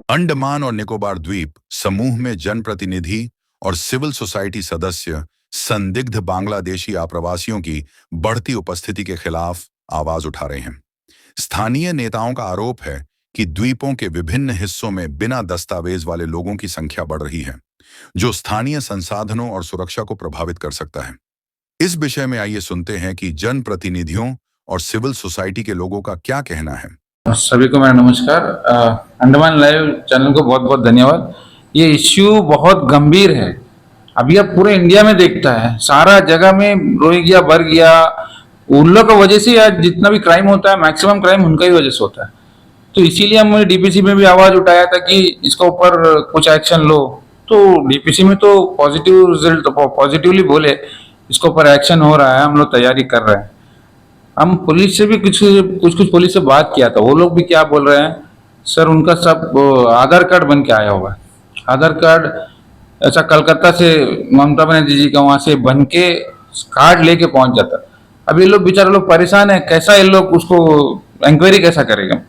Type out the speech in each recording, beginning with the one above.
अंडमान और निकोबार द्वीप समूह में जनप्रतिनिधि और सिविल सोसाइटी सदस्य संदिग्ध बांग्लादेशी आप्रवासियों की बढ़ती उपस्थिति के खिलाफ आवाज उठा रहे हैं। स्थानीय नेताओं का आरोप है कि द्वीपों के विभिन्न हिस्सों में बिना दस्तावेज वाले लोगों की संख्या बढ़ रही है, जो स्थानीय संसाधनों और सुरक्षा को प्रभावित कर सकता है। इस विषय में आइए सुनते हैं कि जनप्रतिनिधियों और सिविल सोसाइटी के लोगों का क्या कहना है। सभी को मेरा नमस्कार। अंडमान लाइव चैनल को बहुत बहुत धन्यवाद। ये इश्यू बहुत गंभीर है। अभी आप पूरे इंडिया में देखता है, सारा जगह में रोहिंग्या भर गया। उन लोग की वजह से आज जितना भी क्राइम होता है, मैक्सिमम क्राइम उनका ही वजह से होता है। तो इसीलिए हमने डीपीसी में भी आवाज उठाया था कि इसके ऊपर कुछ एक्शन लो। तो डीपीसी में तो पॉजिटिव रिजल्ट, पॉजिटिवली बोले इसके ऊपर एक्शन हो रहा है, हम लोग तैयारी कर रहे हैं। हम पुलिस से भी कुछ पुलिस से बात किया था। वो लोग भी क्या बोल रहे हैं, सर उनका सब आधार कार्ड बन के आया हुआ है। आधार कार्ड ऐसा कलकत्ता से ममता बनर्जी जी का वहां से बन के कार्ड लेके पहुंच जाता। अब ये लोग बेचारे लोग परेशान है, कैसा ये लोग उसको इंक्वायरी कैसा करेगा।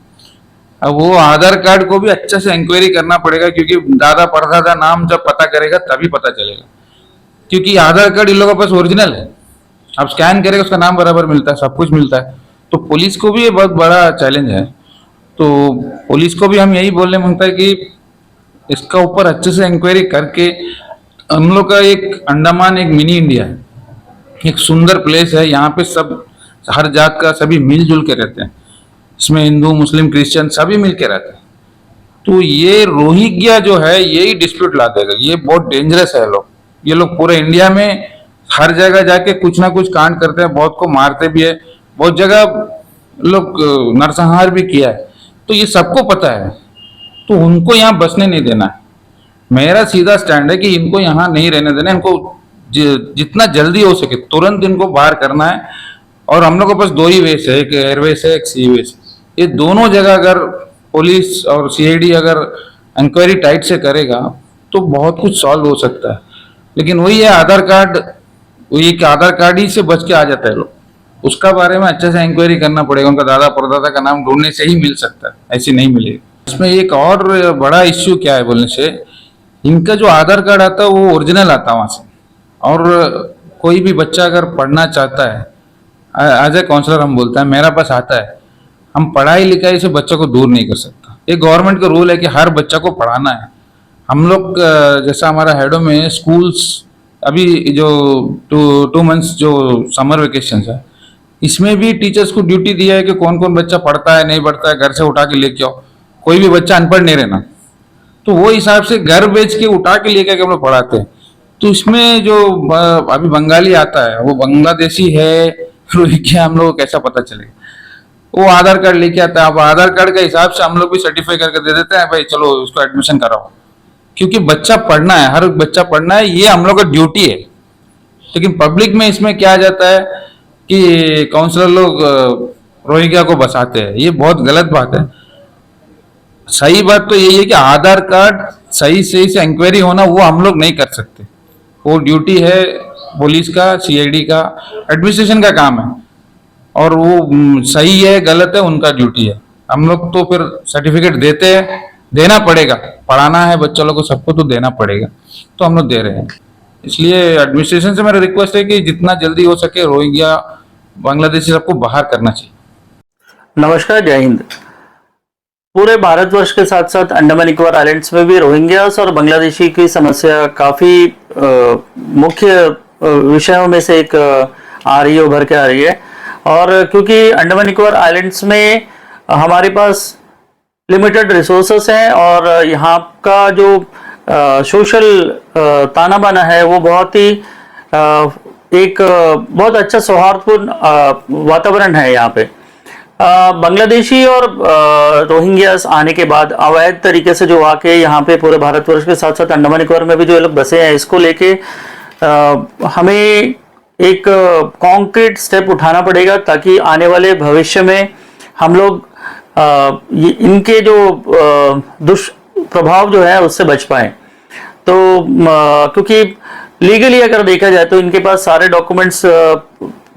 अब वो आधार कार्ड को भी अच्छे से इंक्वायरी करना पड़ेगा, क्योंकि दादा परदादा नाम जब पता करेगा तभी पता चलेगा। क्योंकि आधार कार्ड इन लोगों के पास ओरिजिनल है, आप स्कैन करेगा उसका नाम बराबर मिलता है, सब कुछ मिलता है। तो पुलिस को भी ये बहुत बड़ा चैलेंज है। तो पुलिस को भी हम यही बोलने मांगता है कि इसका ऊपर अच्छे से इंक्वायरी करके, हम लोग का एक अंडमान एक मिनी इंडिया है, एक सुंदर प्लेस है। यहाँ पे सब हर जात का सभी मिलजुल के रहते हैं। इसमें हिंदू मुस्लिम क्रिश्चियन सभी मिल के रहते हैं। तो ये रोहिंग्या जो है यही डिस्प्यूट ला देगा। ये बहुत डेंजरस है लोग। ये लोग पूरे इंडिया में हर जगह जाके कुछ ना कुछ कांड करते हैं, बहुत को मारते भी है, बहुत जगह लोग नरसंहार भी किया है। तो ये सबको पता है। तो उनको यहाँ बसने नहीं देना है। मेरा सीधा स्टैंड है कि इनको यहाँ नहीं रहने देना। इनको जितना जल्दी हो सके तुरंत इनको बाहर करना है। और हम लोग के पास दो ही वेस है, एक एयरवेस है, एक सी वेस। ये दोनों जगह अगर पुलिस और सीआईडी अगर इंक्वायरी टाइट से करेगा तो बहुत कुछ सॉल्व हो सकता है। लेकिन वही है, आधार कार्ड, एक आधार कार्ड ही से बच के आ जाता है लोग। उसका बारे में अच्छे से इंक्वायरी करना पड़ेगा। उनका दादा परदादा का नाम ढूंढने से ही मिल सकता है, ऐसे नहीं मिलेगा। इसमें एक और बड़ा इश्यू क्या है बोलने से, इनका जो आधार कार्ड आता है वो ओरिजिनल आता है वहां से। और कोई भी बच्चा अगर पढ़ना चाहता है, एज ए काउंसलर हम बोलते हैं, मेरा पास आता है, हम पढ़ाई लिखाई से बच्चों को दूर नहीं कर सकता। ये गवर्नमेंट का रूल है कि हर बच्चा को पढ़ाना है। हम लोग जैसा हमारा हेडो में स्कूल्स अभी जो 2 मंथ्स जो समर वेकेशन है, इसमें भी टीचर्स को ड्यूटी दिया है कि कौन कौन बच्चा पढ़ता है नहीं पढ़ता है घर से उठा के लेके आओ। कोई भी बच्चा अनपढ़ नहीं रहना। तो वो हिसाब से घर बेच के उठा के लेके हम लोग पढ़ाते हैं। तो इसमें जो अभी बंगाली आता है वो बांग्लादेशी है रोहिंग्या, हम लोग को कैसा पता चलेगा। वो आधार कार्ड लेके आता है। अब आधार कार्ड के हिसाब से हम लोग भी सर्टिफाई करके दे देते हैं, भाई चलो उसको एडमिशन कराओ। क्योंकि बच्चा पढ़ना है, हर बच्चा पढ़ना है, ये हम लोग का ड्यूटी है। लेकिन पब्लिक में इसमें क्या आ जाता है कि काउंसलर लोग रोहिंग्या को बसाते हैं। ये बहुत गलत बात है। सही बात तो यही है कि आधार कार्ड सही से इंक्वायरी होना वो हम लोग नहीं कर सकते। वो ड्यूटी है पुलिस का, सीआईडी का, एडमिनिस्ट्रेशन का काम है। और वो सही है गलत है उनका ड्यूटी है। हम लोग तो फिर सर्टिफिकेट देते हैं, देना पड़ेगा। पढ़ाना है बच्चों लोगों को, सबको तो देना पड़ेगा। तो हम लोग दे रहे हैं। इसलिए एडमिनिस्ट्रेशन से मेरा रिक्वेस्ट है कि जितना जल्दी हो सके रोहिंग्या बांग्लादेशी सबको बाहर करना चाहिए। नमस्कार, जय हिंद। पूरे भारतवर्ष के साथ साथ अंडमान निकोबार आइलैंड्स में भी रोहिंग्यास और बांग्लादेशी की समस्या काफी मुख्य विषयों में से एक आ रही है, उभर के आ रही है। और क्योंकि अंडमान निकोबार आइलैंड्स में हमारे पास लिमिटेड रिसोर्सेस हैं और यहाँ का जो सोशल ताना बाना है वो बहुत ही एक बहुत अच्छा सौहार्दपूर्ण वातावरण है यहाँ पे। बांग्लादेशी और रोहिंग्यास आने के बाद अवैध तरीके से जो आके यहाँ पे पूरे भारतवर्ष के साथ साथ अंडमान निकोबार में भी जो लोग बसे हैं, इसको लेके हमें एक कॉन्क्रीट स्टेप उठाना पड़ेगा ताकि आने वाले भविष्य में हम लोग इनके जो दुष्प्रभाव जो है उससे बच पाए। तो क्योंकि लीगली अगर देखा जाए तो इनके पास सारे डॉक्यूमेंट्स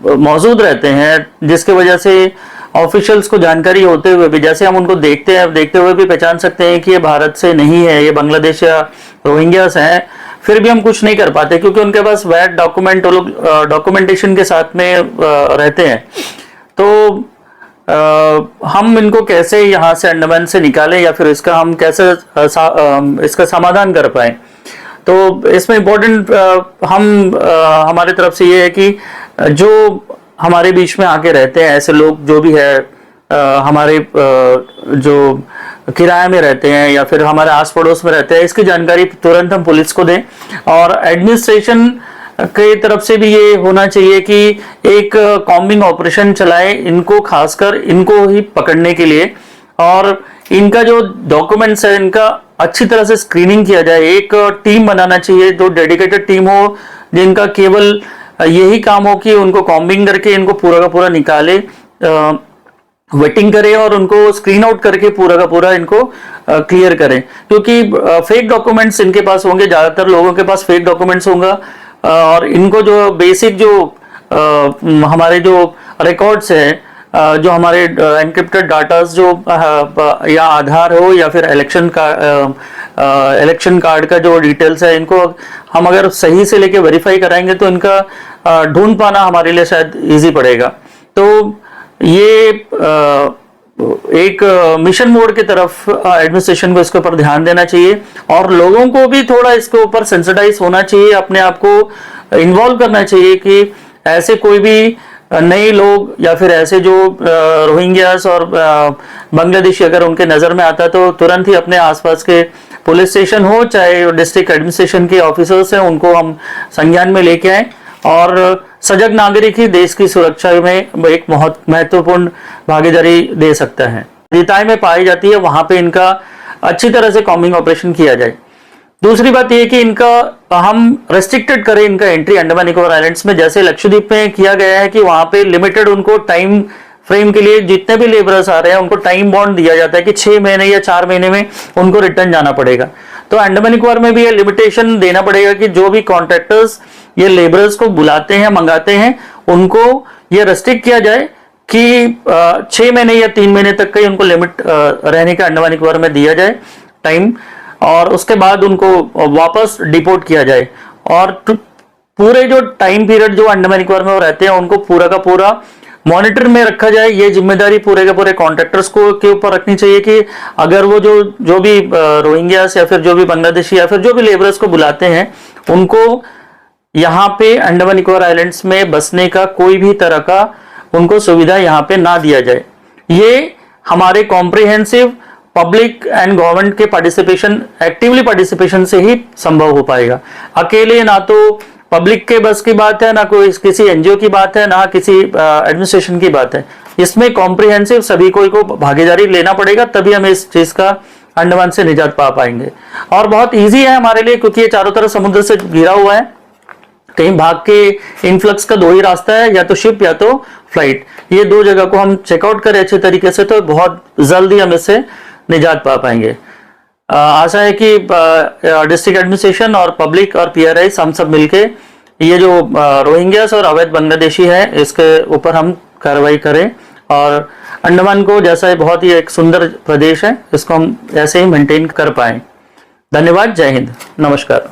मौजूद रहते हैं, जिसके वजह से ऑफिशियल्स को जानकारी होते हुए भी, जैसे हम उनको देखते हैं, देखते हुए भी पहचान सकते हैं कि ये भारत से नहीं है, ये बांग्लादेश या रोहिंग्यास हैं, फिर भी हम कुछ नहीं कर पाते क्योंकि उनके पास वैलिड डॉक्यूमेंट, वो लोग डॉक्यूमेंटेशन के साथ में रहते हैं। तो हम इनको कैसे यहाँ से अंडमान से निकालें या फिर इसका हम कैसे इसका समाधान कर पाए। तो इसमें इम्पोर्टेंट हमारे तरफ से ये है कि जो हमारे बीच में आके रहते हैं ऐसे लोग जो भी है, हमारे जो किराए में रहते हैं या फिर हमारे आस पड़ोस में रहते हैं, इसकी जानकारी तुरंत हम पुलिस को दें। और एडमिनिस्ट्रेशन की तरफ से भी ये होना चाहिए कि एक कॉम्बिंग ऑपरेशन चलाए इनको, खासकर इनको ही पकड़ने के लिए, और इनका जो डॉक्यूमेंट्स है इनका अच्छी तरह से स्क्रीनिंग किया जाए। एक टीम बनाना चाहिए, जो डेडिकेटेड टीम हो, जिनका केवल यही काम हो कि उनको कॉम्बिंग करके इनको पूरा का पूरा निकाले, वेटिंग करे और उनको स्क्रीन आउट करके पूरा का पूरा इनको क्लियर करें। क्योंकि फेक डॉक्यूमेंट्स इनके पास होंगे, ज्यादातर लोगों के पास फेक डॉक्यूमेंट्स होंगे, और इनको जो बेसिक जो हमारे जो रिकॉर्ड्स है, जो हमारे एनक्रिप्टेड डाटास जो या आधार हो या फिर इलेक्शन कार्ड का जो डिटेल्स है, इनको हम अगर सही से लेके वेरीफाई कराएंगे तो इनका ढूंढ पाना हमारे लिए शायद इजी पड़ेगा। तो ये एक मिशन मोड की तरफ एडमिनिस्ट्रेशन को इसके ऊपर ध्यान देना चाहिए, और लोगों को भी थोड़ा इसके ऊपर सेंसिटाइज होना चाहिए, अपने आप को इन्वॉल्व करना चाहिए कि ऐसे कोई भी नए लोग या फिर ऐसे जो रोहिंग्यास और बांग्लादेशी अगर उनके नजर में आता है तो तुरंत ही अपने आसपास के पुलिस स्टेशन हो चाहे डिस्ट्रिक्ट एडमिनिस्ट्रेशन के ऑफिसर्स हैं, उनको हम संज्ञान में लेके आए, और सजग नागरिक ही देश की सुरक्षा में एक बहुत महत्वपूर्ण भागीदारी दे सकता है। विविधताएं में पाई जाती है वहां पे इनका अच्छी तरह से कॉम्बिंग ऑपरेशन किया जाए। दूसरी बात यह कि इनका हम रेस्ट्रिक्टेड करें इनका एंट्री अंडमान निकोबार आइलैंड्स में, जैसे लक्षद्वीप में किया गया है कि वहां पे लिमिटेड उनको टाइम फ्रेम के लिए जितने भी लेबरर्स आ रहे हैं उनको टाइम बॉन्ड दिया जाता है कि 6 महीने या 4 महीने में उनको रिटर्न जाना पड़ेगा। तो अंडमान निकोबार में भी ये लिमिटेशन देना पड़ेगा कि जो भी कॉन्ट्रैक्टर्स ये लेबरर्स को बुलाते हैं, मंगाते हैं, उनको ये रेस्ट्रिक्ट किया जाए कि 6 महीने या 3 महीने तक का ही उनको लिमिट रहने का अंडमान निकोबार में दिया जाए टाइम, और उसके बाद उनको वापस डिपोर्ट किया जाए। और पूरे जो टाइम पीरियड जो अंडमान निकोबार में वो रहते हैं उनको पूरा का पूरा मॉनिटर में रखा जाए। ये जिम्मेदारी पूरे के पूरे कॉन्ट्रैक्टर्स को के ऊपर रखनी चाहिए कि अगर वो जो भी रोहिंग्यास या फिर जो भी बांग्लादेशी या फिर जो भी लेबरर्स को बुलाते हैं उनको यहाँ पे अंडमान निकोबार आइलैंड्स में बसने का कोई भी तरह का उनको सुविधा यहाँ पे ना दिया जाए। ये हमारे कॉम्प्रिहेंसिव पब्लिक एंड गवर्नमेंट के पार्टिसिपेशन, एक्टिवली पार्टिसिपेशन से ही संभव हो पाएगा। अकेले ना तो पब्लिक के बस की बात है, ना कोई किसी एनजीओ की बात है, ना किसी एडमिनिस्ट्रेशन की बात है। इसमें कॉम्प्रिहेंसिव सभी को भागीदारी लेना पड़ेगा, तभी हम इस चीज का अंडमान से निजात पा पाएंगे। और बहुत ईजी है हमारे लिए क्योंकि ये चारों तरफ समुद्र से घिरा हुआ है। कहीं भाग के इनफ्लक्स का 2 ही रास्ता है, या तो शिप या तो फ्लाइट। ये 2 जगह को हम चेकआउट करें अच्छे तरीके से तो बहुत जल्दी हम इससे निजात पा पाएंगे। आशा है कि डिस्ट्रिक्ट एडमिनिस्ट्रेशन और पब्लिक और पीआरआई हम सब मिलके ये जो रोहिंग्यास और अवैध बांग्लादेशी है इसके ऊपर हम कार्रवाई करें, और अंडमान को जैसा है बहुत ही एक सुंदर प्रदेश है, इसको हम ऐसे ही मेंटेन कर पाएं। धन्यवाद। जय हिंद। नमस्कार।